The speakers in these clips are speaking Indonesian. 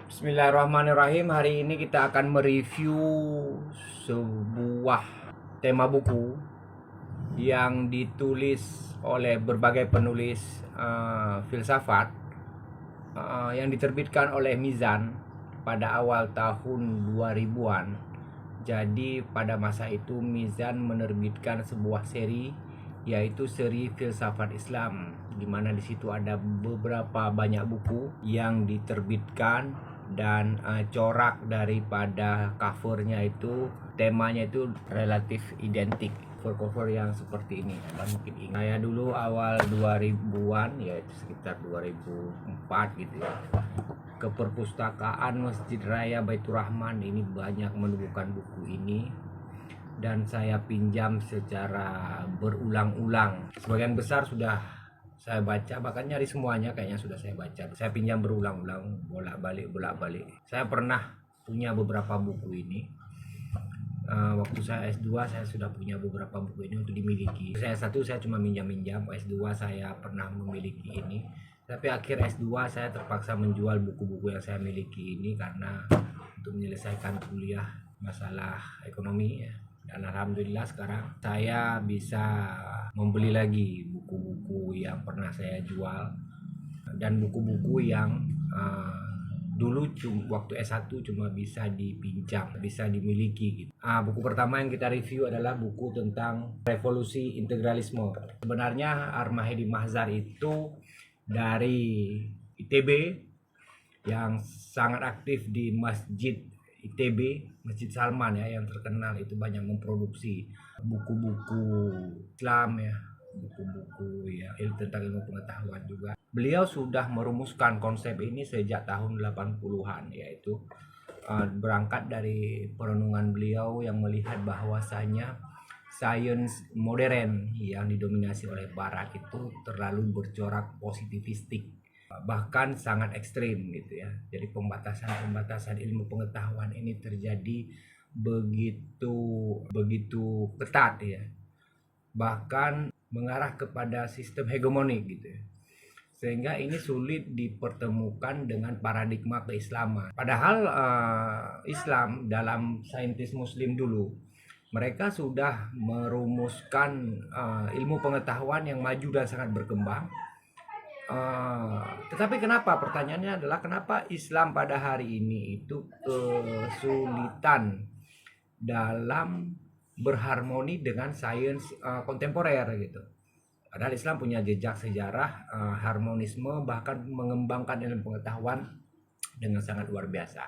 Bismillahirrahmanirrahim. Hari ini kita akan mereview sebuah tema buku yang ditulis oleh berbagai penulis filsafat yang diterbitkan oleh Mizan pada awal tahun 2000-an. Jadi pada masa itu Mizan menerbitkan sebuah seri, yaitu seri filsafat Islam, di mana di situ ada beberapa banyak buku yang diterbitkan, dan corak daripada covernya itu, temanya itu relatif identik, cover yang seperti ini. Anda mungkin ingat, saya dulu awal 2000-an, yaitu sekitar 2004 gitu ya, ke perpustakaan Masjid Raya Baitur Rahman ini banyak menemukan buku ini, dan saya pinjam secara berulang-ulang. Sebagian besar sudah saya baca, bahkan nyari semuanya kayaknya sudah saya baca. Saya pinjam berulang-ulang, bolak-balik. Saya pernah punya beberapa buku ini. Waktu saya S2 saya sudah punya beberapa buku ini untuk dimiliki. Saya S1 saya cuma minjam-minjam, S2 saya pernah memiliki ini. Tapi akhir S2 saya terpaksa menjual buku-buku yang saya miliki ini karena untuk menyelesaikan kuliah masalah ekonomi ya. Dan alhamdulillah sekarang saya bisa membeli lagi buku-buku yang pernah saya jual, dan buku-buku yang dulu waktu S1 cuma bisa dipinjam, bisa dimiliki gitu. Buku pertama yang kita review adalah buku tentang revolusi integralisme. Sebenarnya Ar-Mahdi Mahzar itu dari ITB, yang sangat aktif di Masjid ITB, Masjid Salman ya, yang terkenal itu banyak memproduksi buku-buku Islam ya, buku-buku ya tentang ilmu pengetahuan juga. Beliau sudah merumuskan konsep ini sejak tahun 80-an, yaitu berangkat dari perenungan beliau yang melihat bahwasanya sains modern yang didominasi oleh barat itu terlalu bercorak positivistik, bahkan sangat ekstrim gitu ya. Jadi pembatasan ilmu pengetahuan ini terjadi begitu ketat ya, bahkan mengarah kepada sistem hegemonik gitu ya, sehingga ini sulit dipertemukan dengan paradigma keislaman. Padahal Islam dalam saintis muslim dulu, mereka sudah merumuskan ilmu pengetahuan yang maju dan sangat berkembang. Tetapi kenapa, pertanyaannya adalah kenapa Islam pada hari ini itu kesulitan dalam berharmoni dengan sains kontemporer gitu. Padahal Islam punya jejak sejarah harmonisme, bahkan mengembangkan ilmu pengetahuan dengan sangat luar biasa.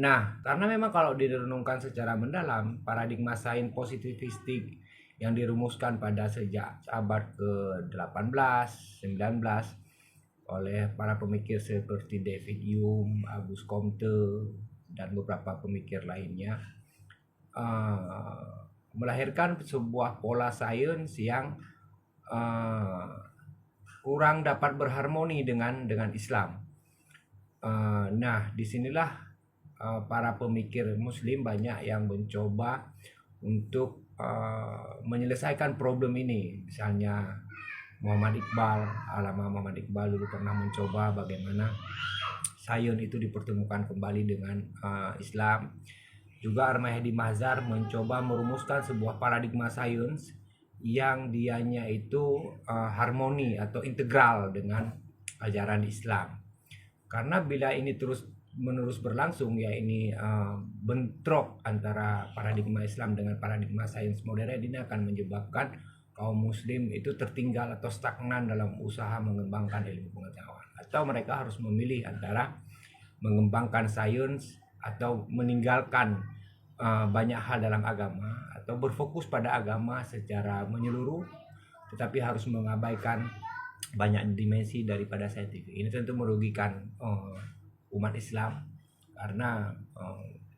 Nah, karena memang kalau direnungkan secara mendalam, paradigma sains positivistik yang dirumuskan pada sejak abad ke-18, 19 oleh para pemikir seperti David Hume, Auguste Comte, dan beberapa pemikir lainnya, melahirkan sebuah pola sains yang kurang dapat berharmoni dengan Islam. Nah, disinilah para pemikir Muslim banyak yang mencoba untuk menyelesaikan problem ini. Misalnya Muhammad Iqbal, Muhammad Iqbal dulu pernah mencoba bagaimana sains itu dipertemukan kembali dengan Islam. Juga Ar-Mahdi Mahzar mencoba merumuskan sebuah paradigma sains yang dianya itu harmoni atau integral dengan ajaran Islam. Karena bila ini terus menerus berlangsung ya, ini bentrok antara paradigma Islam dengan paradigma sains modern, ini akan menyebabkan kaum muslim itu tertinggal atau stagnan dalam usaha mengembangkan ilmu pengetahuan, atau mereka harus memilih antara mengembangkan sains atau meninggalkan banyak hal dalam agama, atau berfokus pada agama secara menyeluruh tetapi harus mengabaikan banyak dimensi daripada saintifik. Ini tentu merugikan umat Islam, karena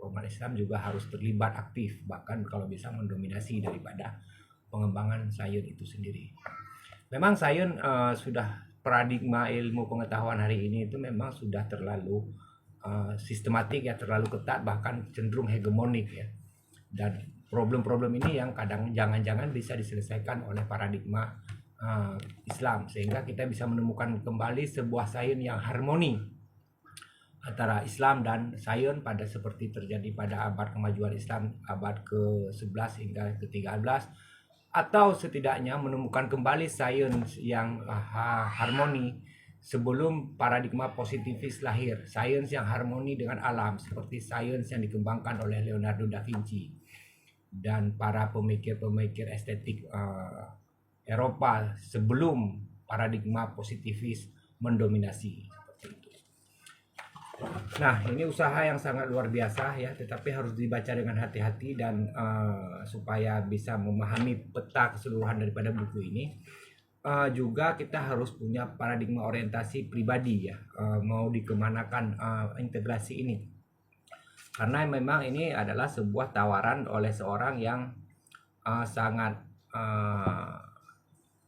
umat Islam juga harus terlibat aktif, bahkan kalau bisa mendominasi daripada pengembangan sains itu sendiri. Memang sains sudah, paradigma ilmu pengetahuan hari ini itu memang sudah terlalu sistematik ya, terlalu ketat, bahkan cenderung hegemonik ya. Dan problem-problem ini yang kadang jangan-jangan bisa diselesaikan oleh paradigma Islam, sehingga kita bisa menemukan kembali sebuah sains yang harmoni antara Islam dan sains pada seperti terjadi pada abad kemajuan Islam abad ke-11 hingga ke-13, atau setidaknya menemukan kembali sains yang harmoni sebelum paradigma positifis lahir, sains yang harmoni dengan alam seperti sains yang dikembangkan oleh Leonardo da Vinci dan para pemikir-pemikir estetik Eropa sebelum paradigma positifis mendominasi. Nah, ini usaha yang sangat luar biasa ya, tetapi harus dibaca dengan hati-hati dan supaya bisa memahami peta keseluruhan daripada buku ini. Juga kita harus punya paradigma orientasi pribadi ya, mau dikemanakan integrasi ini. Karena memang ini adalah sebuah tawaran oleh seorang yang sangat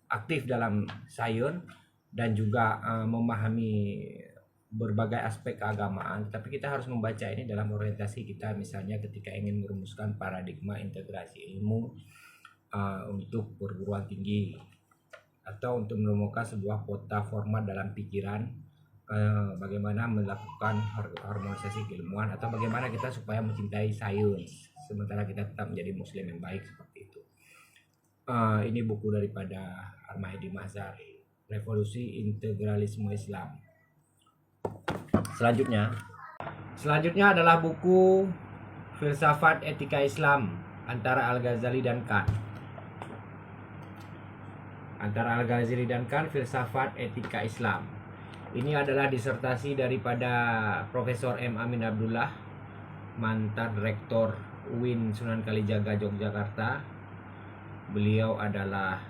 aktif dalam sains dan juga memahami berbagai aspek keagamaan, tapi kita harus membaca ini dalam orientasi kita, misalnya ketika ingin merumuskan paradigma integrasi ilmu untuk perguruan tinggi, atau untuk menemukan sebuah peta format dalam pikiran, bagaimana melakukan harmonisasi keilmuan, atau bagaimana kita supaya mencintai sains sementara kita tetap menjadi muslim yang baik, seperti itu. Ini buku daripada Al-Mahdi Mahzar, Revolusi Integralisme Islam. Selanjutnya adalah buku Filsafat Etika Islam antara Al-Ghazali dan Kant. Filsafat Etika Islam. Ini adalah disertasi daripada Profesor M. Amin Abdullah, mantan Rektor UIN Sunan Kalijaga, Yogyakarta. Beliau adalah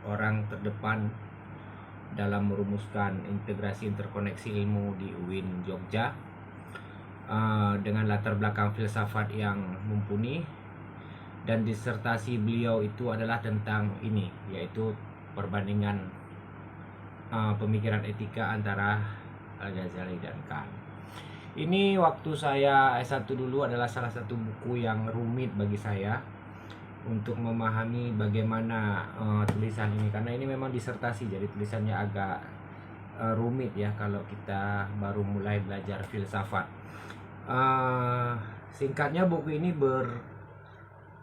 orang terdepan dalam merumuskan integrasi interkoneksi ilmu di UIN Jogja, dengan latar belakang filsafat yang mumpuni, dan disertasi beliau itu adalah tentang ini, yaitu perbandingan pemikiran etika antara Al-Ghazali dan Kant. Ini waktu saya S1 dulu adalah salah satu buku yang rumit bagi saya untuk memahami bagaimana tulisan ini, karena ini memang disertasi, jadi tulisannya agak rumit ya kalau kita baru mulai belajar filsafat. Singkatnya, buku ini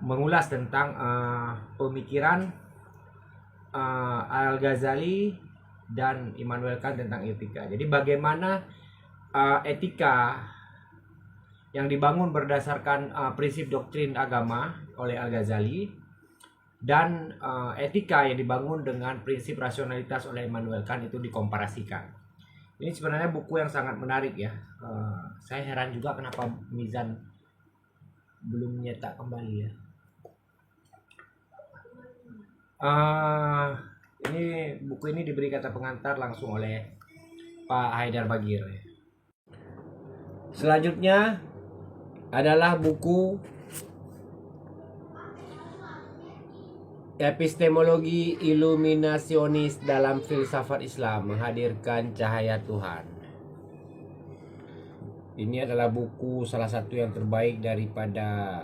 mengulas tentang pemikiran Al-Ghazali dan Immanuel Kant tentang etika. Jadi bagaimana etika yang dibangun berdasarkan prinsip doktrin agama oleh Al-Ghazali dan etika yang dibangun dengan prinsip rasionalitas oleh Immanuel Kant itu dikomparasikan. Ini sebenarnya buku yang sangat menarik ya. Saya heran juga kenapa Mizan belum menyetak kembali ya. Ini buku ini diberi kata pengantar langsung oleh Pak Haidar Bagir. Selanjutnya adalah buku Epistemologi Iluminasionis dalam Filsafat Islam, Menghadirkan Cahaya Tuhan. Ini adalah buku salah satu yang terbaik daripada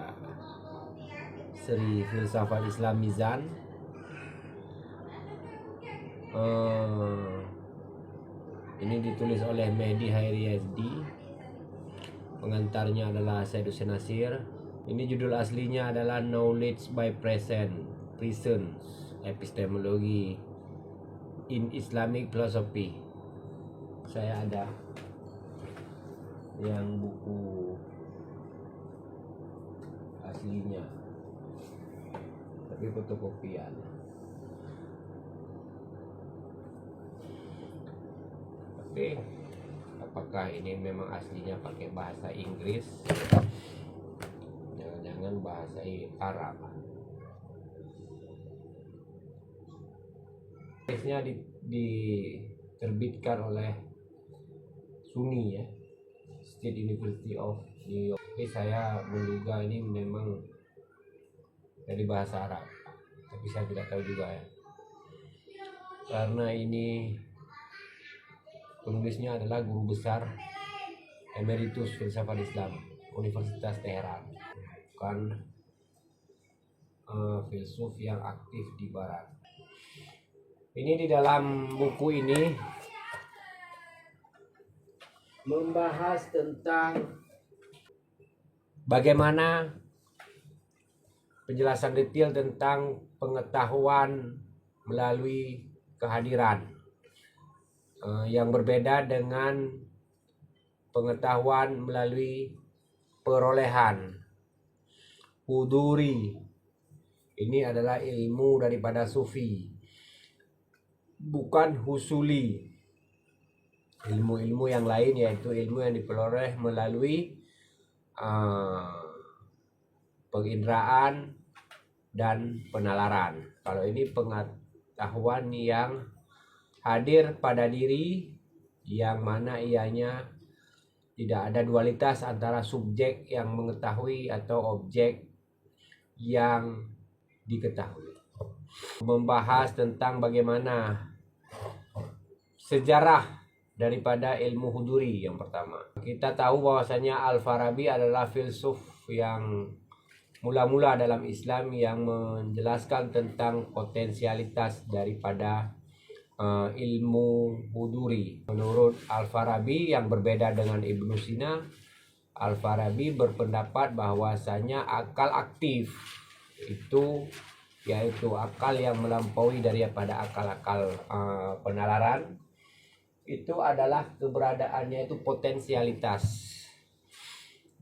seri Filsafat Islam Mizan. Ini ditulis oleh Mehdi Hairi Yazdi. Pengantarnya adalah Syed Hussein Nasir. Ini judul aslinya adalah Knowledge by Presence, Epistemology in Islamic Philosophy. Saya ada yang buku aslinya, tapi fotokopian. Oke, apakah ini memang aslinya pakai bahasa Inggris? Jangan-jangan bahasa Arab. Inggrisnya diterbitkan oleh SUNY ya, State University of New York. Tapi saya menduga ini memang dari bahasa Arab, tapi saya tidak tahu juga ya, karena ini penulisnya adalah guru besar emeritus filsafat Islam Universitas Teheran, bukan filsuf yang aktif di Barat. Ini di dalam buku ini membahas tentang bagaimana penjelasan detail tentang pengetahuan melalui kehadiran yang berbeda dengan pengetahuan melalui perolehan. Huduri ini adalah ilmu daripada sufi, bukan husuli. Ilmu-ilmu yang lain yaitu ilmu yang diperoleh melalui penginderaan dan penalaran. Kalau ini pengetahuan yang hadir pada diri, yang mana ianya tidak ada dualitas antara subjek yang mengetahui atau objek yang diketahui. Membahas tentang bagaimana sejarah daripada ilmu huduri yang pertama. Kita tahu bahwasanya Al-Farabi adalah filsuf yang mula-mula dalam Islam yang menjelaskan tentang potensialitas daripada ilmu huduri. Menurut Al-Farabi yang berbeda dengan Ibnu Sina, Al-Farabi berpendapat bahwasanya akal aktif itu yaitu akal yang melampaui daripada akal-akal penalaran, itu adalah keberadaannya itu potensialitas.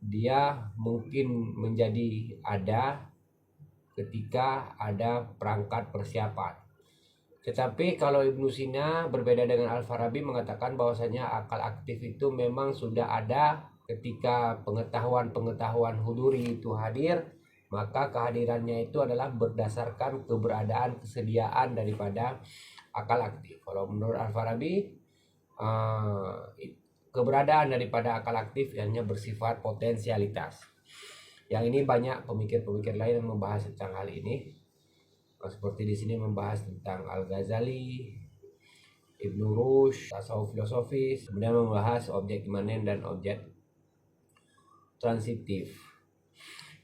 Dia mungkin menjadi ada ketika ada perangkat persiapan. Tetapi kalau Ibnu Sina berbeda dengan Al-Farabi mengatakan bahwasanya akal aktif itu memang sudah ada ketika pengetahuan huduri itu hadir, maka kehadirannya itu adalah berdasarkan keberadaan kesediaan daripada akal aktif. Kalau menurut Al-Farabi, keberadaan daripada akal aktif hanya bersifat potensialitas. Yang ini banyak pemikir-pemikir lain yang membahas tentang hal ini. Seperti di sini membahas tentang Al-Ghazali, Ibnu Rushd, tasawuf filosofis, kemudian membahas objek imanen dan objek transitif.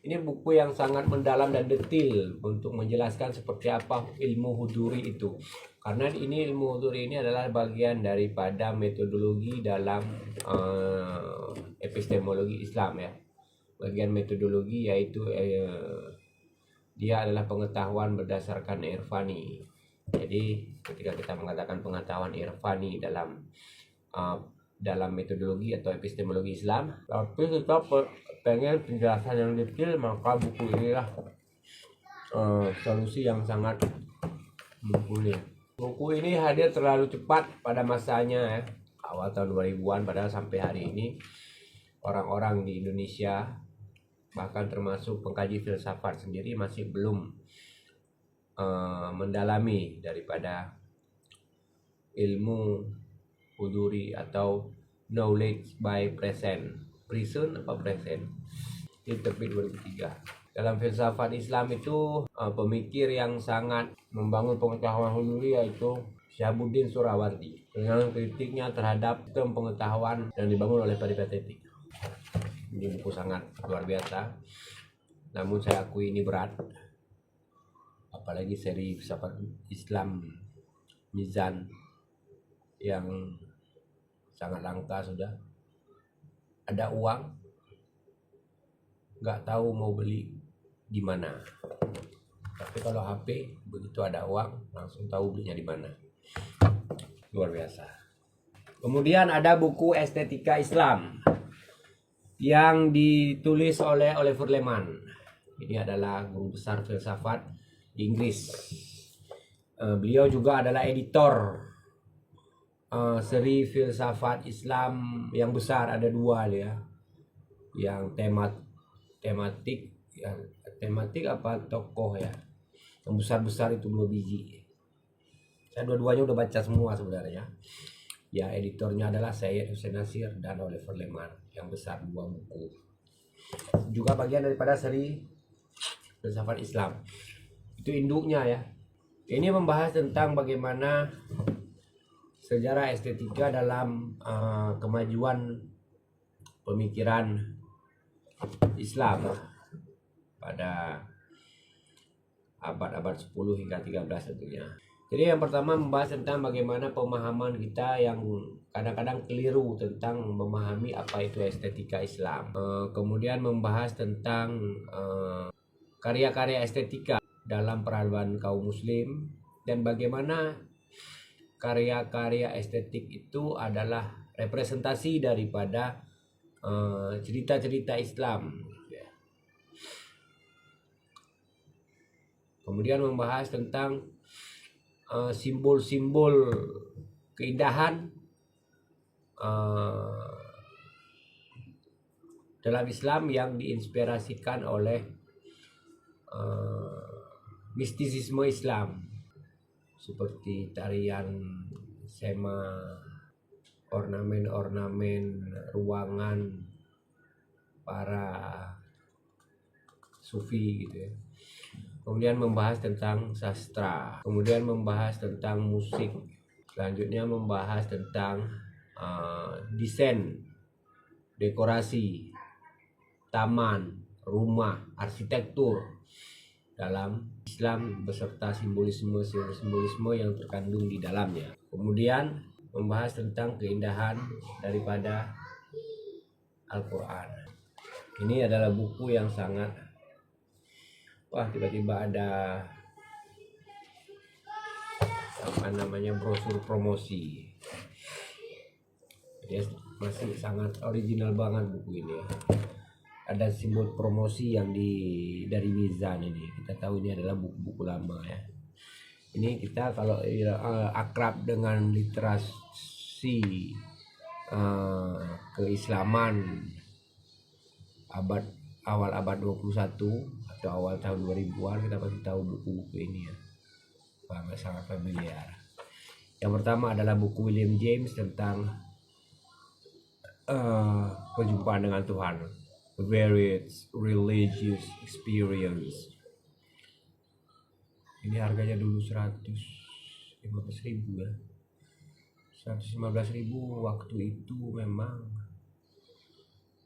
Ini buku yang sangat mendalam dan detail untuk menjelaskan seperti apa ilmu huduri itu. Karena ini ilmu huduri ini adalah bagian daripada metodologi dalam epistemologi Islam ya. Bagian metodologi yaitu dia adalah pengetahuan berdasarkan irfani. Jadi ketika kita mengatakan pengetahuan irfani dalam metodologi atau epistemologi Islam, tapi kita pengen penjelasan yang detail, maka buku inilah solusi yang sangat mumpuni. Buku ini hadir terlalu cepat pada masanya ya, awal tahun 2000-an, padahal sampai hari ini orang-orang di Indonesia bahkan termasuk pengkaji filsafat sendiri masih belum mendalami daripada ilmu huduri atau knowledge by present. Present ini terbit 2003. Dalam filsafat Islam itu pemikir yang sangat membangun pengetahuan huduri yaitu Syahabuddin Surawardi dengan kritiknya terhadap sistem pengetahuan yang dibangun oleh peripatetik. Ini buku sangat luar biasa, namun saya akui ini berat, apalagi seri filsafat Islam Mizan yang sangat langka sudah. Ada uang, nggak tahu mau beli di mana. Tapi kalau HP begitu ada uang langsung tahu belinya di mana. Luar biasa. Kemudian ada buku Estetika Islam yang ditulis oleh Oliver Leman. Ini adalah guru besar filsafat di Inggris. Beliau juga adalah editor seri filsafat Islam yang besar, ada dua dia, yang tematik apa tokoh ya, yang besar itu 2 biji. Saya dua-duanya udah baca semua sebenarnya. Ya, editornya adalah Syed Hussein Nasir dan Oliver Leman, yang besar 2 buku. Juga bagian daripada seri filsafat Islam. Itu induknya ya. Ini membahas tentang bagaimana sejarah estetika dalam kemajuan pemikiran Islam pada abad-abad 10 hingga 13 tentunya. Jadi yang pertama membahas tentang bagaimana pemahaman kita yang kadang-kadang keliru tentang memahami apa itu estetika Islam. Kemudian membahas tentang karya-karya estetika dalam peradaban kaum muslim, dan bagaimana karya-karya estetik itu adalah representasi daripada cerita-cerita Islam. Kemudian membahas tentang simbol-simbol keindahan dalam Islam yang diinspirasikan oleh mistisisme Islam, seperti tarian sema, ornamen-ornamen ruangan para sufi gitu ya. Kemudian membahas tentang sastra, kemudian membahas tentang musik, selanjutnya membahas tentang desain, dekorasi, taman, rumah, arsitektur dalam Islam beserta simbolisme yang terkandung di dalamnya. Kemudian membahas tentang keindahan daripada Al-Quran. Ini adalah buku yang sangat, wah, tiba-tiba ada brosur promosi. Dia masih sangat original banget buku ini ya. Ada simbol promosi yang dari Mizan ini. Kita tahu ini adalah buku-buku lama ya. Ini kita kalau akrab dengan literasi keislaman awal abad 21 atau awal tahun 2000-an, kita pasti tahu buku-buku ini ya. Sangat familiar. Yang pertama adalah buku William James tentang perjumpaan dengan Tuhan, Varied Religious Experience. Ini harganya dulu 115.000 ya. 115.000 waktu itu memang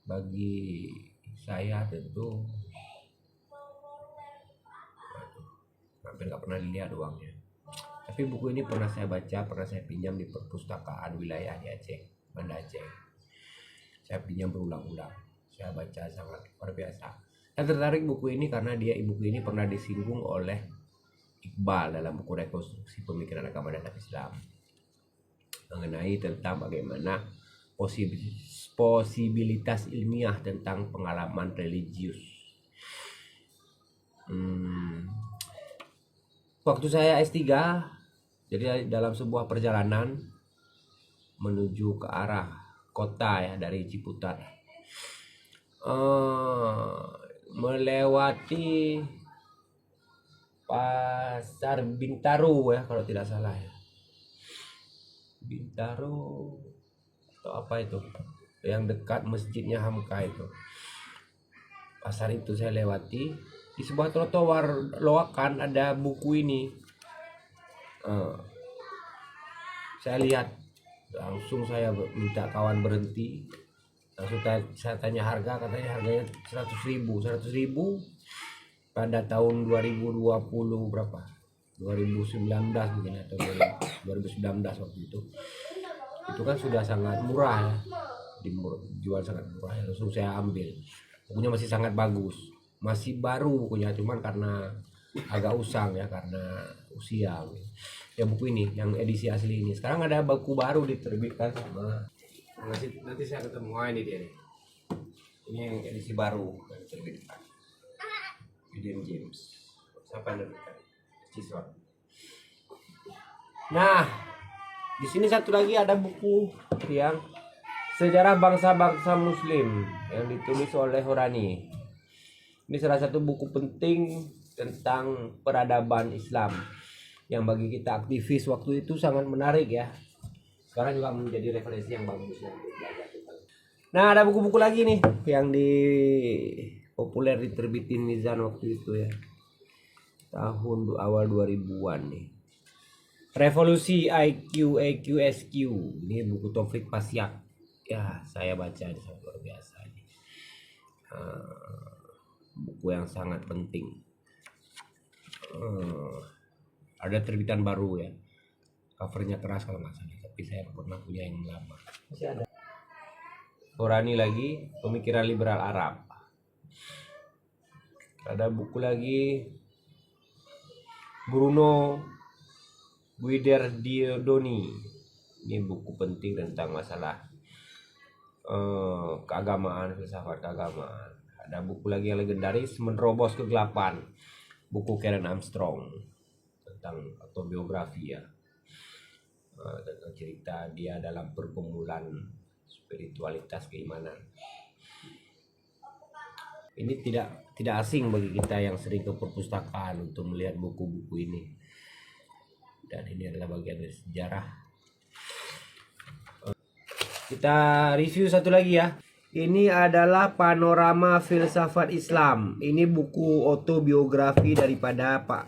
bagi saya tentu hampir nggak pernah dilihat uangnya. Tapi buku ini pernah saya baca, pernah saya pinjam di perpustakaan wilayah di Aceh, Banda Aceh. Saya pinjam berulang-ulang, saya baca sangat luar biasa. Saya tertarik buku ini karena buku ini pernah disinggung oleh Iqbal dalam buku Rekonstruksi Pemikiran Agama dan Islam, mengenai tentang bagaimana posibilitas ilmiah tentang pengalaman religius. Waktu saya S3, jadi dalam sebuah perjalanan menuju ke arah kota ya, dari Ciputat, melewati Pasar Bintaro ya kalau tidak salah ya. Bintaro atau apa itu yang dekat masjidnya Hamka itu. Pasar itu saya lewati, di sebuah trotoar loakan ada buku ini. Saya lihat, langsung saya minta kawan berhenti, langsung saya tanya harga, katanya harganya 100.000 pada tahun 2020 berapa, 2019 mungkin atau 2019 waktu itu kan sudah sangat murah ya, dijual sangat murah ya. Langsung saya ambil, bukunya masih sangat bagus, masih baru bukunya, cuman karena agak usang ya karena usia ya. Buku ini yang edisi asli ini sekarang ada buku baru diterbitkan sama nanti saya ketemu ini dia nih. Ini yang edisi baru yang diterbitkan William James, siapa yang diterbitkan? Cison. Nah, di sini satu lagi ada buku yang Sejarah Bangsa-Bangsa Muslim yang ditulis oleh Horani. Ini salah satu buku penting tentang peradaban Islam yang bagi kita aktivis waktu itu sangat menarik ya. Sekarang juga menjadi referensi yang bagus ya. Nah, ada buku-buku lagi nih yang populer diterbitin Mizan waktu itu ya. Tahun awal 2000-an nih. Revolusi IQ, EQ, SQ. Ini buku Taufik Pasyak. Ya, saya baca, ini sangat luar biasa ini. Buku yang sangat penting. Ada terbitan baru ya. Covernya keras kalau nggak salah, tapi saya pernah punya yang lama. Masih ada. Horani lagi, pemikiran liberal Arab. Ada buku lagi, Bruno Guiderdioni. Ini buku penting tentang masalah keagamaan, filsafat keagamaan. Ada buku lagi yang legendaris, Menerobos Kegelapan, buku Karen Armstrong tentang autobiografi ya, tentang cerita dia dalam pergumulan spiritualitas keimanan. Ini tidak asing bagi kita yang sering ke perpustakaan untuk melihat buku-buku ini. Dan ini adalah bagian dari sejarah. Kita review satu lagi ya. Ini adalah Panorama Filsafat Islam. Ini buku autobiografi daripada Pak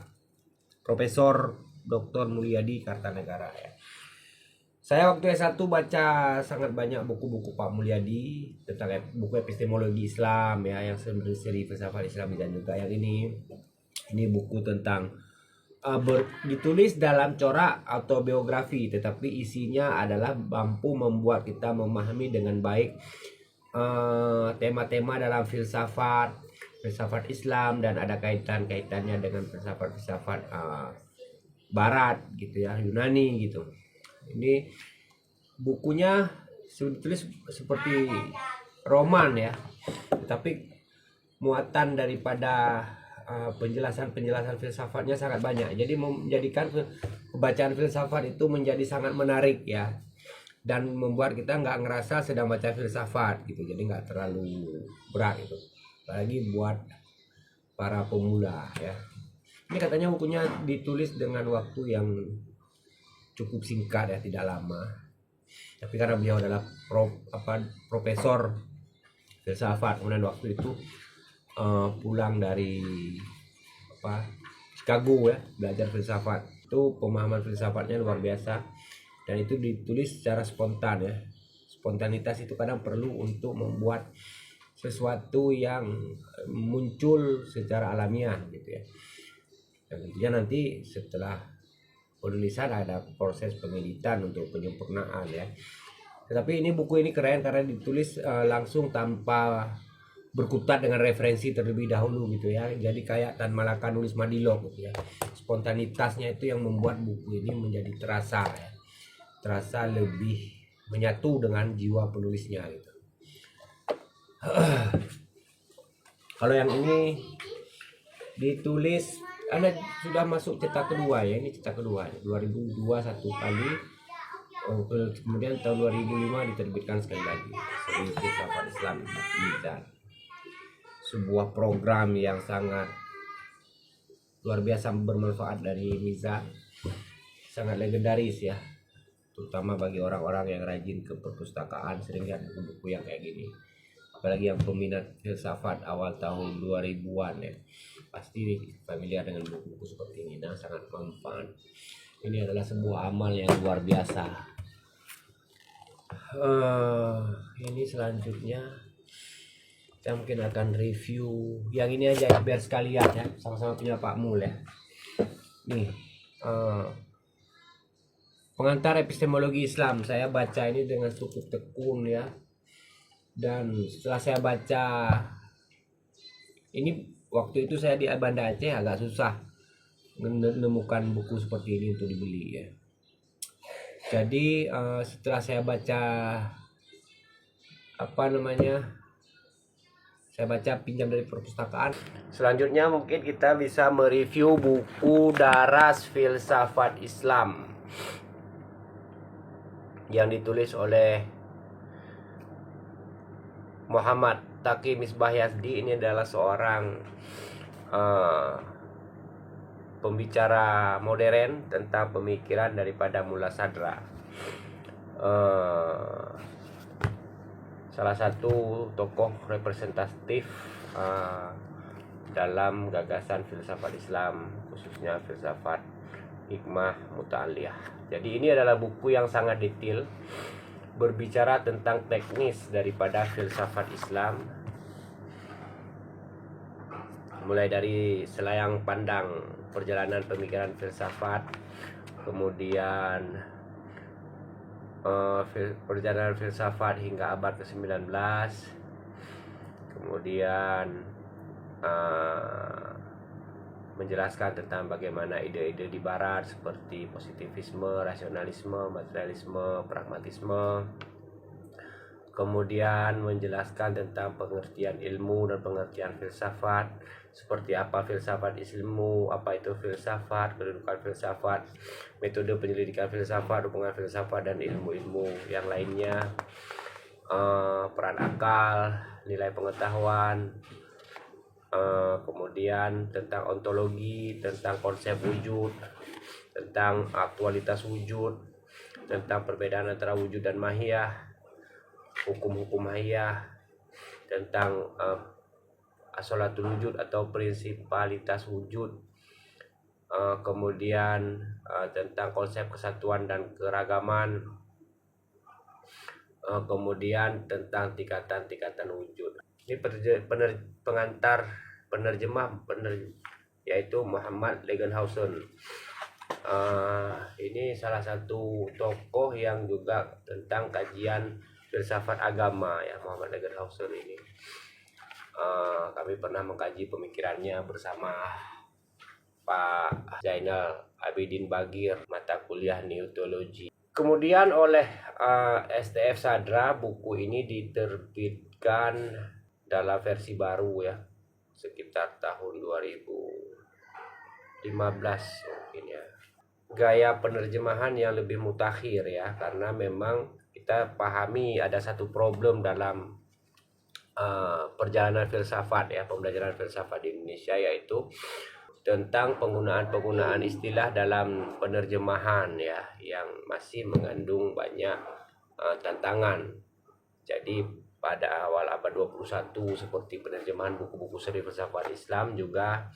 Profesor Dr. Mulyadi Kartanegara ya. Saya waktu S1 baca sangat banyak buku-buku Pak Mulyadi tentang buku epistemologi Islam ya, yang seri filsafat Islam, dan juga yang ini buku tentang ditulis dalam corak autobiografi, tetapi isinya adalah mampu membuat kita memahami dengan baik tema-tema dalam filsafat Islam, dan ada kaitannya dengan filsafat Barat gitu ya, Yunani gitu. Ini bukunya ditulis seperti roman ya, tapi muatan daripada penjelasan filsafatnya sangat banyak. Jadi menjadikan pembacaan filsafat itu menjadi sangat menarik ya, dan membuat kita nggak ngerasa sedang baca filsafat gitu. Jadi nggak terlalu berat itu, apalagi buat para pemula ya. Ini katanya bukunya ditulis dengan waktu yang cukup singkat ya, tidak lama. Tapi karena beliau adalah profesor filsafat, kemudian waktu itu pulang dari Chicago ya, belajar filsafat. Itu pemahaman filsafatnya luar biasa, dan itu ditulis secara spontan ya. Spontanitas itu kadang perlu untuk membuat sesuatu yang muncul secara alamiah gitu ya. Dan tentunya nanti setelah penulisan ada proses pengeditan untuk penyempurnaan ya. Tetapi ini buku ini keren karena ditulis langsung tanpa berkutat dengan referensi terlebih dahulu gitu ya. Jadi kayak Tan Malaka nulis Madilog gitu ya. Spontanitasnya itu yang membuat buku ini menjadi terasa ya. Terasa lebih menyatu dengan jiwa penulisnya gitu. Kalau yang ini ditulis, Anda sudah masuk cetak kedua ya, ini cetak kedua 2002 satu kali, kemudian tahun 2005 diterbitkan sekali lagi, Seri Filsafat Islam Mizan. Sebuah program yang sangat luar biasa bermanfaat dari Mizan, sangat legendaris ya, terutama bagi orang-orang yang rajin ke perpustakaan, sering lihat buku-buku yang kayak gini. Apalagi yang peminat filsafat awal tahun 2000-an ya, pasti familiar dengan buku-buku seperti ini. Nah, sangat manfaat. Ini adalah sebuah amal yang luar biasa. Ini selanjutnya kita mungkin akan review yang ini aja ya, biar sekalian ya, sama-sama punya Pak Mul ya. Nih, pengantar epistemologi Islam. Saya baca ini dengan cukup tekun ya. Dan setelah saya baca ini, waktu itu saya di Banda Aceh agak susah menemukan buku seperti ini untuk dibeli ya. Jadi setelah saya baca saya baca pinjam dari perpustakaan. Selanjutnya mungkin kita bisa mereview buku Daras Filsafat Islam yang ditulis oleh Muhammad Taqi Misbah Yazdi. Ini adalah seorang pembicara modern tentang pemikiran daripada Mullah Sadra, salah satu tokoh representatif dalam gagasan filsafat Islam, khususnya filsafat hikmah muta'aliyah. Jadi ini adalah buku yang sangat detail, berbicara tentang teknis daripada filsafat Islam, mulai dari selayang pandang perjalanan pemikiran filsafat, kemudian perjalanan filsafat hingga abad ke-19, kemudian menjelaskan tentang bagaimana ide-ide di barat seperti positivisme, rasionalisme, materialisme, pragmatisme. Kemudian menjelaskan tentang pengertian ilmu dan pengertian filsafat, seperti apa filsafat ilmu, apa itu filsafat, kedudukan filsafat, metode penyelidikan filsafat, hubungan filsafat dan ilmu-ilmu yang lainnya, peran akal, nilai pengetahuan, kemudian tentang ontologi, tentang konsep wujud, tentang aktualitas wujud, tentang perbedaan antara wujud dan mahiyah, hukum-hukum mahiyah, tentang asolatul wujud atau prinsipalitas wujud, kemudian tentang konsep kesatuan dan keragaman, kemudian tentang tingkatan-tingkatan wujud. Ini penerjemah yaitu Muhammad Legenhausen. Ini salah satu tokoh yang juga tentang kajian filsafat agama ya, Muhammad Legenhausen ini. Kami pernah mengkaji pemikirannya bersama Pak Zainal Abidin Bagir, mata kuliah neutologi. Kemudian oleh STF Sadra, buku ini diterbitkan dalam versi baru ya, sekitar tahun 2015 mungkin ya. Gaya penerjemahan yang lebih mutakhir ya, karena memang kita pahami ada satu problem dalam perjalanan filsafat ya, pembelajaran filsafat di Indonesia, yaitu tentang penggunaan istilah dalam penerjemahan ya, yang masih mengandung banyak tantangan. Jadi pada awal abad 21 seperti penerjemahan buku-buku seri filsafat Islam juga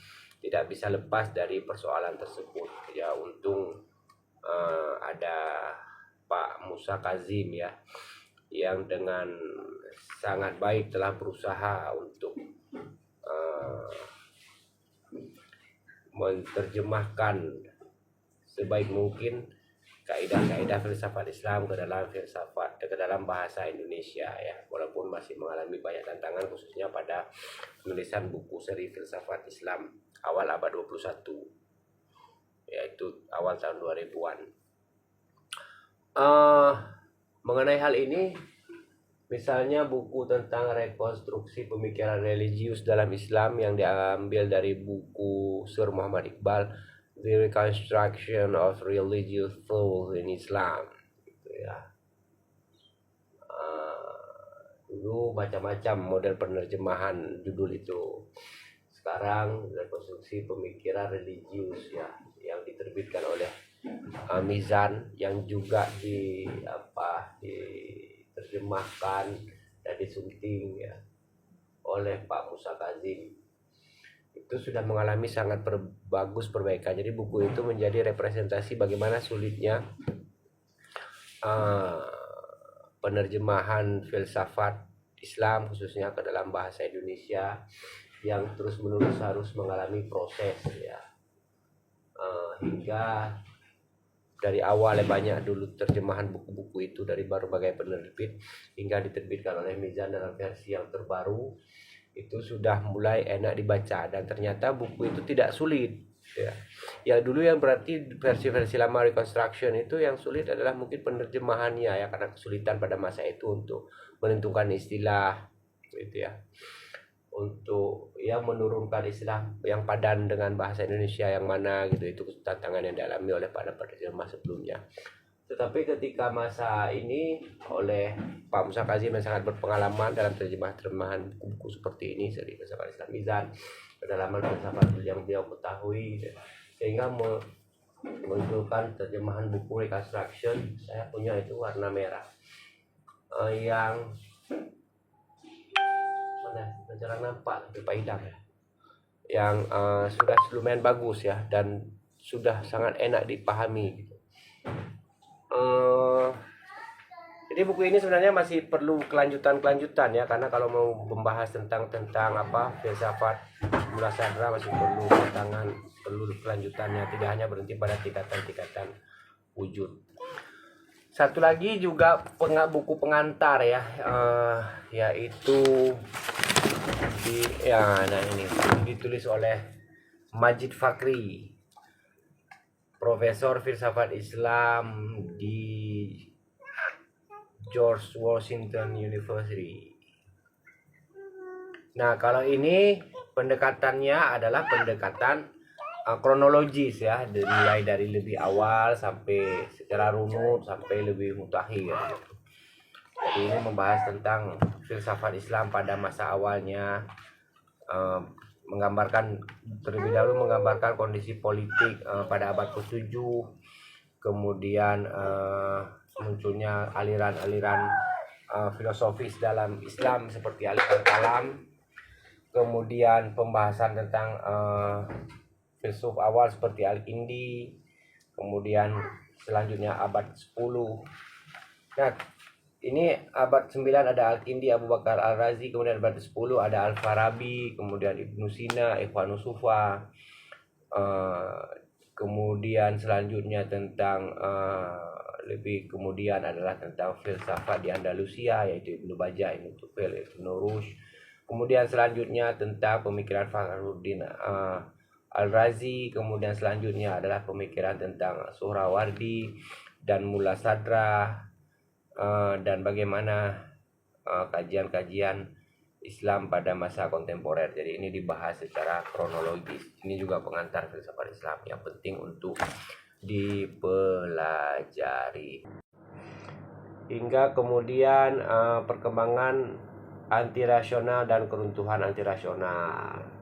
tidak bisa lepas dari persoalan tersebut ya. Untung ada Pak Musa Kazim ya, yang dengan sangat baik telah berusaha untuk menerjemahkan sebaik mungkin kaidah-kaidah filsafat Islam ke dalam bahasa Indonesia ya, walaupun masih mengalami banyak tantangan khususnya pada penulisan buku seri filsafat Islam awal abad 21, yaitu awal tahun 2000-an. Mengenai hal ini, misalnya buku tentang rekonstruksi pemikiran religius dalam Islam yang diambil dari buku Sir Muhammad Iqbal, The Reconstruction of Religious Thought in Islam, gitu ya. Dulu macam-macam model penerjemahan judul itu. Sekarang rekonstruksi pemikiran religius ya, yang diterbitkan oleh Mizan, yang juga diterjemahkan dan disunting ya oleh Pak Musa Kazim. Itu sudah mengalami sangat bagus perbaikan. Jadi buku itu menjadi representasi bagaimana sulitnya penerjemahan filsafat Islam khususnya ke dalam bahasa Indonesia, yang terus-menerus harus mengalami proses ya, hingga dari awal banyak dulu terjemahan buku-buku itu dari berbagai penerbit hingga diterbitkan oleh Mizan dalam versi yang terbaru. Itu sudah mulai enak dibaca, dan ternyata buku itu tidak sulit ya. Ya dulu yang berarti versi-versi lama reconstruction itu yang sulit adalah mungkin penerjemahannya ya, karena kesulitan pada masa itu untuk menentukan istilah gitu ya, untuk yang menurunkan istilah yang padan dengan bahasa Indonesia yang mana gitu. Itu tantangan yang dialami oleh para penerjemah sebelumnya. Tetapi ketika masa ini oleh Pak Musa Kazim yang sangat berpengalaman dalam terjemahan buku-buku seperti ini, seri filsafat Islam Mizan, kedalaman filsafat yang beliau ketahui, sehingga memunculkan terjemahan buku Reconstruction. Saya punya itu warna merah, yang mana jarang nampak tapi Pak Idam ya, yang sudah lumayan bagus ya, dan sudah sangat enak dipahami gitu. Jadi buku ini sebenarnya masih perlu kelanjutan ya, karena kalau mau membahas tentang apa filsafat mula sadra masih perlu kelanjutannya, tidak hanya berhenti pada tingkatan-tingkatan wujud. Satu lagi juga buku pengantar ya, yaitu ini ditulis oleh Majid Fakri, Profesor Filsafat Islam di George Washington University. Nah, kalau ini pendekatannya adalah pendekatan kronologis ya, mulai dari lebih awal sampai secara runut sampai lebih mutakhir. Jadi ini membahas tentang filsafat Islam pada masa awalnya, terlebih dahulu menggambarkan kondisi politik pada abad ke-7, kemudian munculnya aliran-aliran filosofis dalam Islam seperti aliran kalam, kemudian pembahasan tentang filsuf awal seperti Al-Kindi, kemudian selanjutnya abad 10. Nah, ini abad 9 ada Al-Kindi, Abu Bakar Al-Razi, kemudian abad 10 ada Al-Farabi, kemudian Ibnu Sina, Ikhwan Sufa, kemudian selanjutnya tentang lebih kemudian adalah tentang filsafat di Andalusia, yaitu Ibnu Bajjah, Ibnu Tufel, Ibnu Rushd. Kemudian selanjutnya tentang pemikiran Fakhruddin Al-Razi, kemudian selanjutnya adalah pemikiran tentang Suhrawardi dan Mulla Sadra, dan bagaimana kajian-kajian Islam pada masa kontemporer. Jadi ini dibahas secara kronologis. Ini juga pengantar filsafat Islam yang penting untuk dipelajari. Hingga kemudian perkembangan antirasional dan keruntuhan antirasional.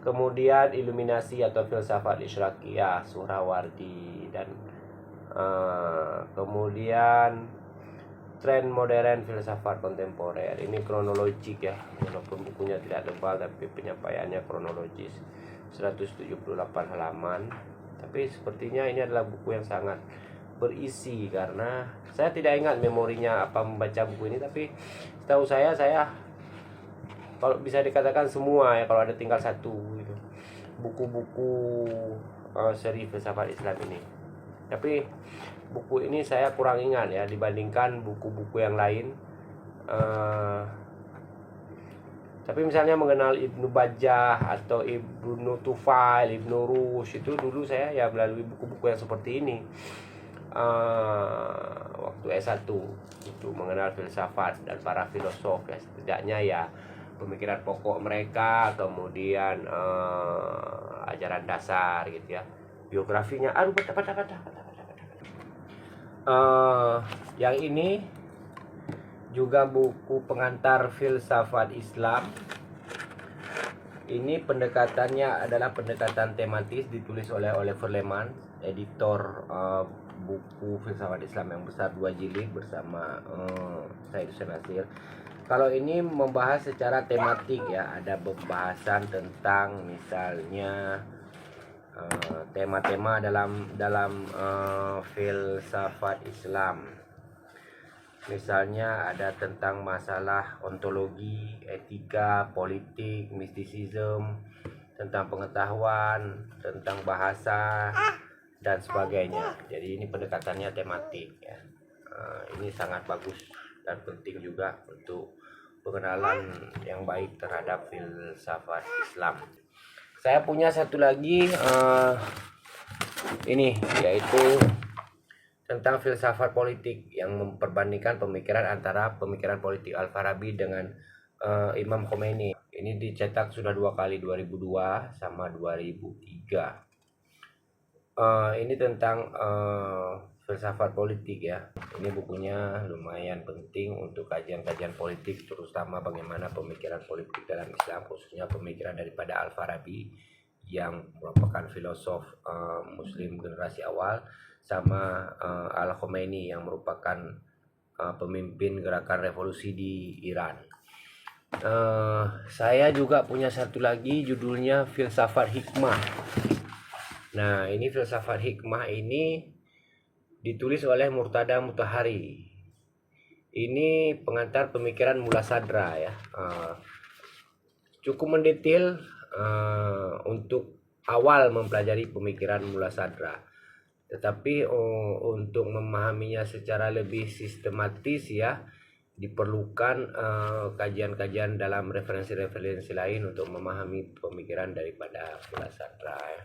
Kemudian iluminasi atau filsafat Isyraqiyah, Suhrawardi, dan kemudian tren modern filsafat kontemporer. Ini kronologik ya, walaupun bukunya tidak tebal tapi penyampaiannya kronologis, 178 halaman. Tapi sepertinya ini adalah buku yang sangat berisi, karena saya tidak ingat memorinya apa membaca buku ini, tapi setahu saya kalau bisa dikatakan semua ya, kalau ada tinggal satu gitu, buku-buku seri filsafat Islam ini. Tapi buku ini saya kurang ingat ya dibandingkan buku-buku yang lain. Tapi misalnya mengenal Ibnu Bajjah atau Ibnu Tufail, Ibnu Rushd, itu dulu saya ya melalui buku-buku yang seperti ini. Waktu S1 itu mengenal filsafat dan para filosof ya, setidaknya ya pemikiran pokok mereka, kemudian ajaran dasar gitu ya, biografinya. Yang ini juga buku pengantar filsafat Islam. Ini pendekatannya adalah pendekatan tematis, ditulis oleh Oliver Leman, editor buku filsafat Islam yang besar 2 jilid bersama Said Hussein Nasir. Kalau ini membahas secara tematik ya, ada pembahasan tentang misalnya tema-tema dalam filsafat Islam. Misalnya ada tentang masalah ontologi, etika, politik, mistisisme, tentang pengetahuan, tentang bahasa dan sebagainya. Jadi ini pendekatannya tematik ya. Ini sangat bagus dan penting juga untuk pengenalan yang baik terhadap filsafat Islam. Saya punya satu lagi ini, yaitu tentang filsafat politik yang memperbandingkan pemikiran antara pemikiran politik Al-Farabi dengan Imam Khomeini. Ini dicetak sudah 2 kali, 2002 sama 2003. Ini tentang filsafat politik ya. Ini bukunya lumayan penting untuk kajian-kajian politik, terutama bagaimana pemikiran politik dalam Islam, khususnya pemikiran daripada Al-Farabi yang merupakan filosof Muslim generasi awal, sama Al-Khomeini yang merupakan pemimpin gerakan revolusi di Iran. Saya juga punya satu lagi, judulnya Filsafat Hikmah. Nah, ini Filsafat Hikmah ini ditulis oleh Murtada Mutahari. Ini pengantar pemikiran Mulla Sadra ya. Cukup mendetail untuk awal mempelajari pemikiran Mulla Sadra. Tetapi untuk memahaminya secara lebih sistematis ya diperlukan kajian-kajian dalam referensi-referensi lain untuk memahami pemikiran daripada Mula Sadra ya.